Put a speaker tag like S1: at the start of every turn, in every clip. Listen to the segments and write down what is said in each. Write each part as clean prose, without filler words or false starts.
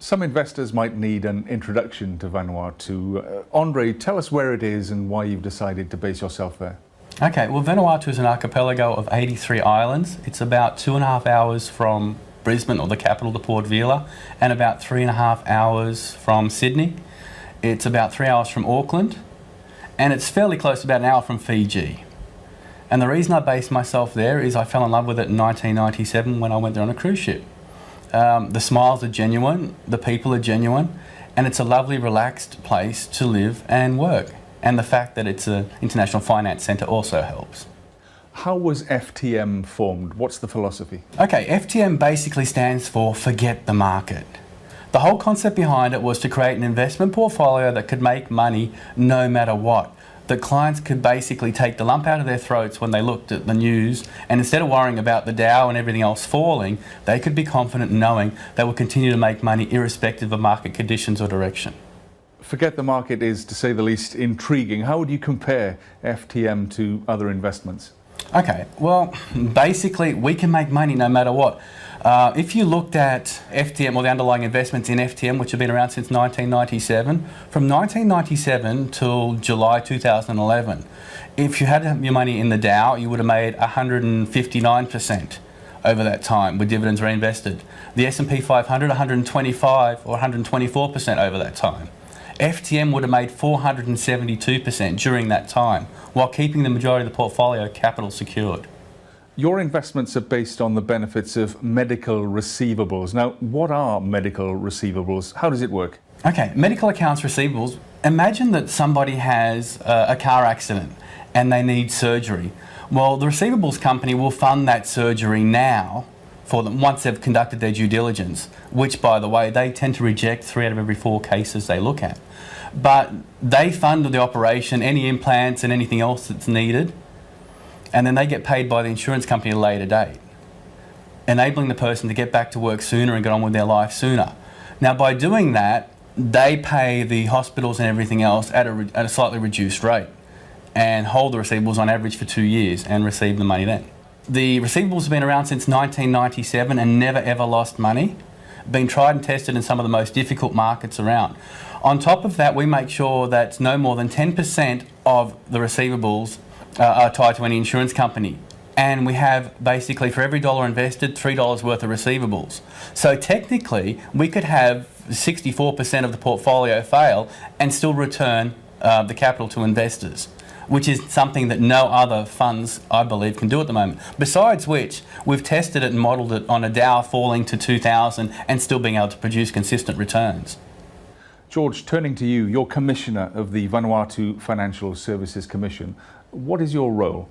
S1: Some investors might need an introduction to Vanuatu. Endre, tell us where it is and why you've decided to base yourself there.
S2: Okay, well, Vanuatu is an archipelago of 83 islands. It's about 2.5 hours from Brisbane, or the capital, to Port Vila, and about 3.5 hours from Sydney. It's about 3 hours from Auckland, and it's fairly close, about an hour from Fiji. And the reason I based myself there is I fell in love with it in 1997 when I went there on a cruise ship. The smiles are genuine, the people are genuine, and it's a lovely, relaxed place to live and work. And the fact that it's an international finance centre also helps.
S1: How was FTM formed? What's the philosophy?
S2: Okay, FTM basically stands for Forget the Market. The whole concept behind it was to create an investment portfolio that could make money no matter what. That clients could basically take the lump out of their throats when they looked at the news, and instead of worrying about the Dow and everything else falling, they could be confident in knowing they will continue to make money irrespective of market conditions or direction.
S1: Forget the Market is, to say the least, intriguing. How would you compare FTM to other investments?
S2: Okay, well, basically we can make money no matter what. If you looked at FTM, or the underlying investments in FTM, which have been around since 1997, from 1997 till July 2011, if you had your money in the Dow, you would have made 159% over that time with dividends reinvested. The S&P 500, 125 or 124% over that time. FTM would have made 472% during that time, while keeping the majority of the portfolio capital secured.
S1: Your investments are based on the benefits of medical receivables. Now, what are medical receivables? How does it work?
S2: Okay, medical accounts receivables. Imagine that somebody has a car accident and they need surgery. Well, the receivables company will fund that surgery now for them once they've conducted their due diligence, which, by the way, they tend to reject 3 out of every 4 cases they look at. But they fund the operation, any implants and anything else that's needed, and then they get paid by the insurance company at a later date, enabling the person to get back to work sooner and get on with their life sooner. Now, by doing that, they pay the hospitals and everything else at a slightly reduced rate and hold the receivables on average for 2 years and receive the money then. The receivables have been around since 1997 and never ever lost money, been tried and tested in some of the most difficult markets around. On top of that, we make sure that no more than 10% of the receivables are tied to any insurance company. And we have basically, for every dollar invested, $3 worth of receivables. So technically, we could have 64% of the portfolio fail and still return the capital to investors, which is something that no other funds, I believe, can do at the moment. Besides which, we've tested it and modelled it on a Dow falling to 2,000 and still being able to produce consistent returns.
S1: George, turning to you, you're Commissioner of the Vanuatu Financial Services Commission. What is your role?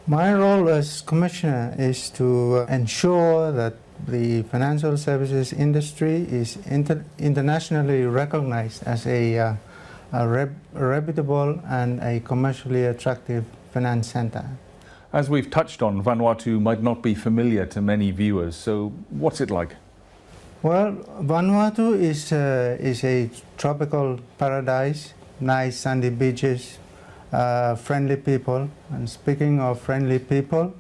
S3: My role as Commissioner is to ensure that the financial services industry is internationally recognized as a reputable and a commercially attractive finance center.
S1: As we've touched on, Vanuatu might not be familiar to many viewers, so what's it like?
S3: Well, Vanuatu is a tropical paradise, nice sandy beaches, friendly people. And speaking of friendly people,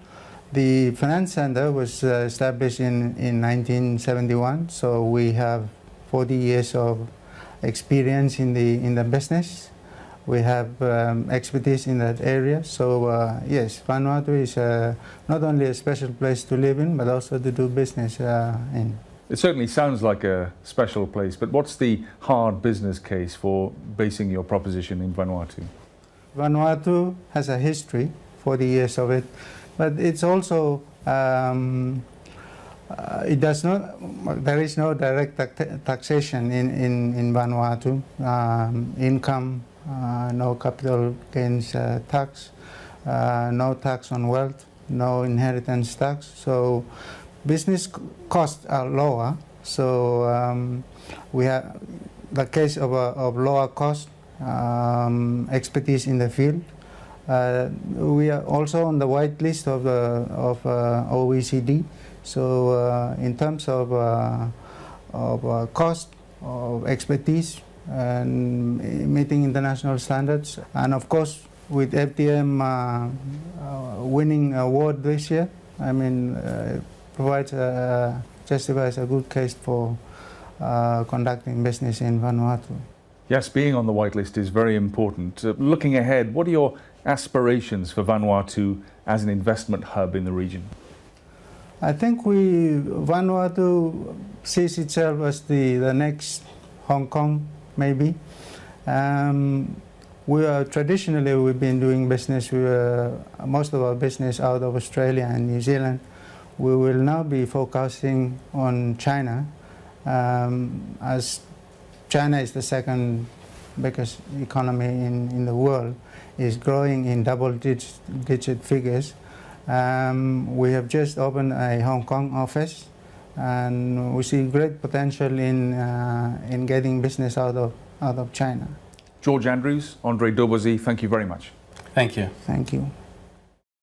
S3: the finance center was established in 1971, so we have 40 years of experience in the business. We have expertise in that area, so yes, Vanuatu is not only a special place to live in, but also to do business in.
S1: It certainly sounds like a special place, but what's the hard business case for basing your proposition in Vanuatu?
S3: Vanuatu has a history, 40 years of it, but it's also there is no direct taxation in Vanuatu. Income, no capital gains tax, no tax on wealth, no inheritance tax. So business costs are lower. So we have the case of lower cost, expertise in the field. We are also on the white list of OECD. So in terms of cost, of expertise, and meeting international standards, and of course with FTM winning award this year, I mean, provides justifies a good case for conducting business in Vanuatu.
S1: Yes, being on the whitelist is very important. Looking ahead, what are your aspirations for Vanuatu as an investment hub in the region?
S3: I think Vanuatu sees itself as the next Hong Kong, maybe. Traditionally we've been doing business, most of our business out of Australia and New Zealand. We will now be focusing on China, as China is the second biggest economy in the world, is growing in double-digit figures. We have just opened a Hong Kong office, and we see great potential in getting business out of China.
S1: George Andrews, Endre Dobozy, thank you very much.
S2: Thank you.
S3: Thank you.